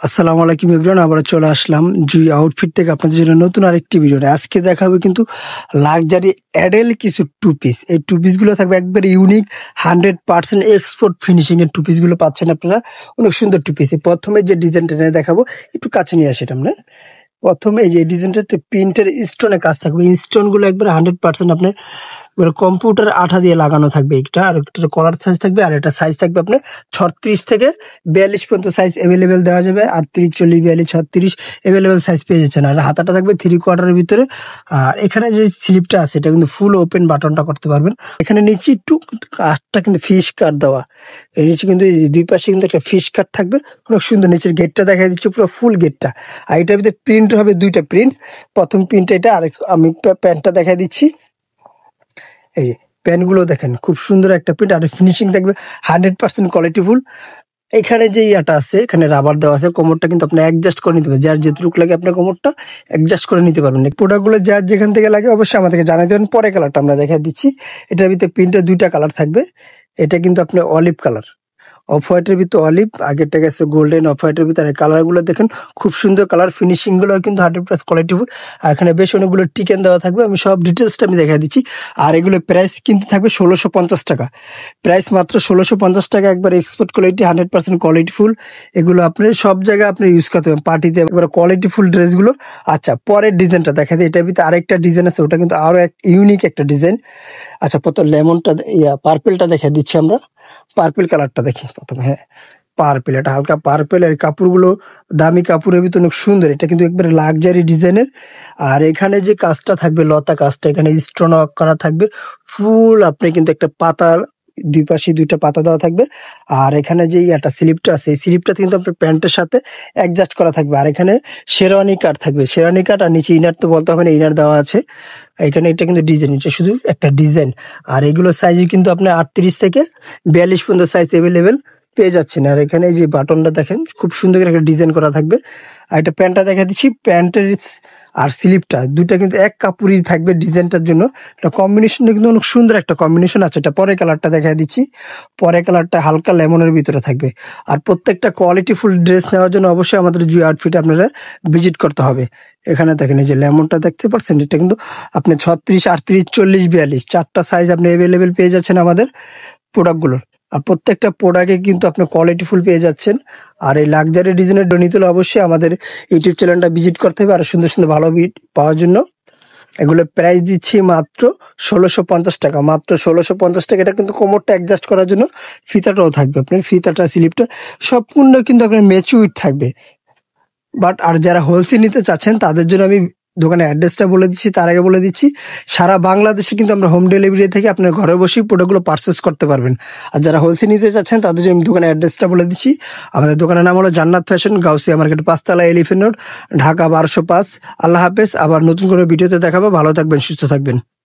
আসসালামু আলাইকুম এভরিওয়ান, আবার চলে আসলাম জুই আউটফিট থেকে আপনাদের জন্য নতুন আরেকটি ভিডিও। আজকে দেখাবো কিন্তু লাক্সারি অ্যাডেল কিছু টু পিস। এই টু পিস গুলো থাকবে একবারে ইউনিক 100% এক্সপোর্ট ফিনিশিং এর টু পিস গুলো পাচ্ছেন আপনারা। অনেক সুন্দর টু পিস। প্রথমে যে ডিজাইনটা দেখাবো, একটু কাছে নিয়ে আসি আমরা। প্রথমে এই যে ডিজাইনটা প্রিন্টের স্টোনে কাজ থাকবে। স্টোন গুলো একবারে 100% আপনার কম্পিউটার আঠা দিয়ে লাগানো থাকবে। একটা আর একটা কলার সাইজ থাকবে, আর একটা সাইজ থাকবে আপনার 36 থেকে 42 পর্যন্ত সাইজ এভেলেবেল দেওয়া যাবে। 38, 40, 42, 36 এভেলেবেল সাইজ পেয়ে যাচ্ছেন। আর হাতাটা থাকবে 3/4 ভিতরে। আর এখানে যে স্লিপটা আছে এটা কিন্তু ফুল ওপেন বাটনটা করতে পারবেন। এখানে নিচে একটু কাঠটা কিন্তু ফিশ কাট দেওয়া। এর নিচে কিন্তু দুই পাশে কিন্তু একটা ফিশ কাট থাকবে। অনেক সুন্দর। নিচের গেটটা দেখা দিচ্ছে পুরো ফুল গেটটা। আর এটার ভিতরে প্রিন্ট হবে দুইটা প্রিন্ট। প্রথম প্রিন্ট এটা, আর আমি প্যান্টটা দেখা দিচ্ছি। এই যে প্যান্টগুলো দেখেন, খুব সুন্দর একটা প্রিন্ট, আর ফিনিশিং থাকবে 100% কোয়ালিটিফুল। এখানে যে ইয়াটা আছে, এখানে রাবার দেওয়া আছে। কোমরটা কিন্তু আপনি অ্যাডজাস্ট করে নিতে পারবেন। যার যেটুকু লাগে আপনার কোমরটা অ্যাডজাস্ট করে নিতে পারবেন। প্রোডাক্টগুলো যার যেখান থেকে লাগে অবশ্যই আমাদেরকে জানাই দেবেন। পরে কালারটা আমরা দেখা দিচ্ছি। এটার ভিতরে প্রিন্টের দুইটা কালার থাকবে। এটা কিন্তু আপনার অলিভ কালার, অফ হোয়াইটের ভিতরে অলিভ, আগেরটা গেছে গোল্ডেন। অফ হোয়াইটের ভিতরে কালার গুলো দেখেন, খুব সুন্দর কালার। ফিনিশিং গুলো কিন্তু 100% কোয়ালিটিফুল। আর এখানে বেশ অনেকগুলো টিকেন দেওয়া থাকবে। আমি সব ডিটেলসটা আমি দেখা দিচ্ছি। আর এগুলো প্রাইস কিন্তু থাকবে 1650 টাকা। প্রাইস মাত্র 1650 টাকা। একবার এক্সপোর্ট কোয়ালিটি, 100% কোয়ালিটিফুল। এগুলো আপনি সব জায়গায় আপনি ইউজ করতে পারেন, পার্টিতে। একবার কোয়ালিটিফুল ড্রেসগুলো। আচ্ছা, পরের ডিজাইনটা দেখা দিই। এটার ভিতরে আরেকটা ডিজাইন আছে, ওটা কিন্তু আরো এক ইউনিক একটা ডিজাইন। আচ্ছা, প্রথম লেমনটা পার্পেলটা দেখা দিচ্ছি আমরা। পার্পেল কালারটা দেখি প্রথমে। হ্যাঁ, পার্পেল, এটা হালকা পার্পেল। আর কাপড়গুলো দামি কাপড়ের ভিতরে অনেক সুন্দর। এটা কিন্তু একবারে লাক্সারি ডিজাইনের। আর এখানে যে কাজটা থাকবে, লতা কাজটা, এখানে স্টোন করা থাকবে ফুল। আপনি কিন্তু একটা পাতার দুই পাশে দুইটা পাতা দেওয়া থাকবে। আর এখানে যে একটা স্লিপটা আছে, এই স্লিপটা কিন্তু আপনার প্যান্টের সাথে অ্যাডজাস্ট করা থাকবে। আর এখানে শেরওয়ানি কাট থাকবে, শেরওয়ানি কাট। আর নিচে ইনার তো বলতে হবে না, ইনার দেওয়া আছে। এখানে এটা কিন্তু ডিজাইন, এটা শুধু একটা ডিজাইন। আর এগুলো সাইজ কিন্তু আপনার 38 থেকে 42 পর্যন্ত সাইজ এভেলেবেল পেয়ে যাচ্ছেন। আর এখানে যে বাটনটা দেখেন, খুব সুন্দর করে একটা ডিজাইন করা থাকবে। আর এটা প্যান্টটা দেখা দিচ্ছি। প্যান্টের আর স্লিপটা দুইটা কিন্তু এক কাপড়ই থাকবে ডিজাইনটার জন্য। এটা কম্বিনেশনটা কিন্তু অনেক সুন্দর একটা কম্বিনেশন আছে। এটা পরে কালারটা দেখা দিচ্ছি। পরে কালারটা হালকা লেমনের ভিতরে থাকবে। আর প্রত্যেকটা কোয়ালিটিফুল ড্রেস নেওয়ার জন্য অবশ্যই আমাদের জুই আউটফিট আপনারা ভিজিট করতে হবে। এখানে দেখেন, এই যে লেমনটা দেখতে পাচ্ছেন, এটা কিন্তু আপনি 36, 38, 40, 42 চারটা সাইজ আপনি এভেলেবেল পেয়ে যাচ্ছেন আমাদের প্রোডাক্টগুলোর। আর প্রত্যেকটা প্রোডাক্টে কিন্তু আপনি কোয়ালিটিফুল পেয়ে যাচ্ছেন। আর এই লাক্সারি ডিজাইনের নিতে হলে অবশ্যই আমাদের ইউটিউব চ্যানেলটা ভিজিট করতে হবে। আর সুন্দর সুন্দর ভালো পাওয়ার জন্য এগুলো প্রাইস দিচ্ছি মাত্র 1650 টাকা। মাত্র 1650 টাকা। এটা কিন্তু কোমরটা অ্যাডজাস্ট করার জন্য ফিতাটাও থাকবে। আপনার ফিতাটা, স্লিপটা সম্পূর্ণ কিন্তু আপনার ম্যাচিউর থাকবে। বাট আর যারা হোলসেল নিতে চাচ্ছেন তাদের জন্য আমি দোকানের অ্যাড্রেসটা বলে দিচ্ছি। তার আগে বলে দিচ্ছি, সারা বাংলাদেশে কিন্তু আমরা হোম ডেলিভারি থেকে আপনার ঘরে বসেই প্রোডাক্টগুলো পারচেস করতে পারবেন। আর যারা হোলসেল নিতে চাচ্ছেন তাদের জন্য আমি দোকানের অ্যাড্রেসটা বলে দিচ্ছি। আমাদের দোকানের নাম হলো জান্নাত ফ্যাশন, গাউসিয়া মার্কেট, 5 তলা, এলিফ্যান্ট রোড, ঢাকা 1205। আল্লাহ হাফেজ। আবার নতুন কোনো ভিডিওতে দেখাবো। ভালো থাকবেন, সুস্থ থাকবেন।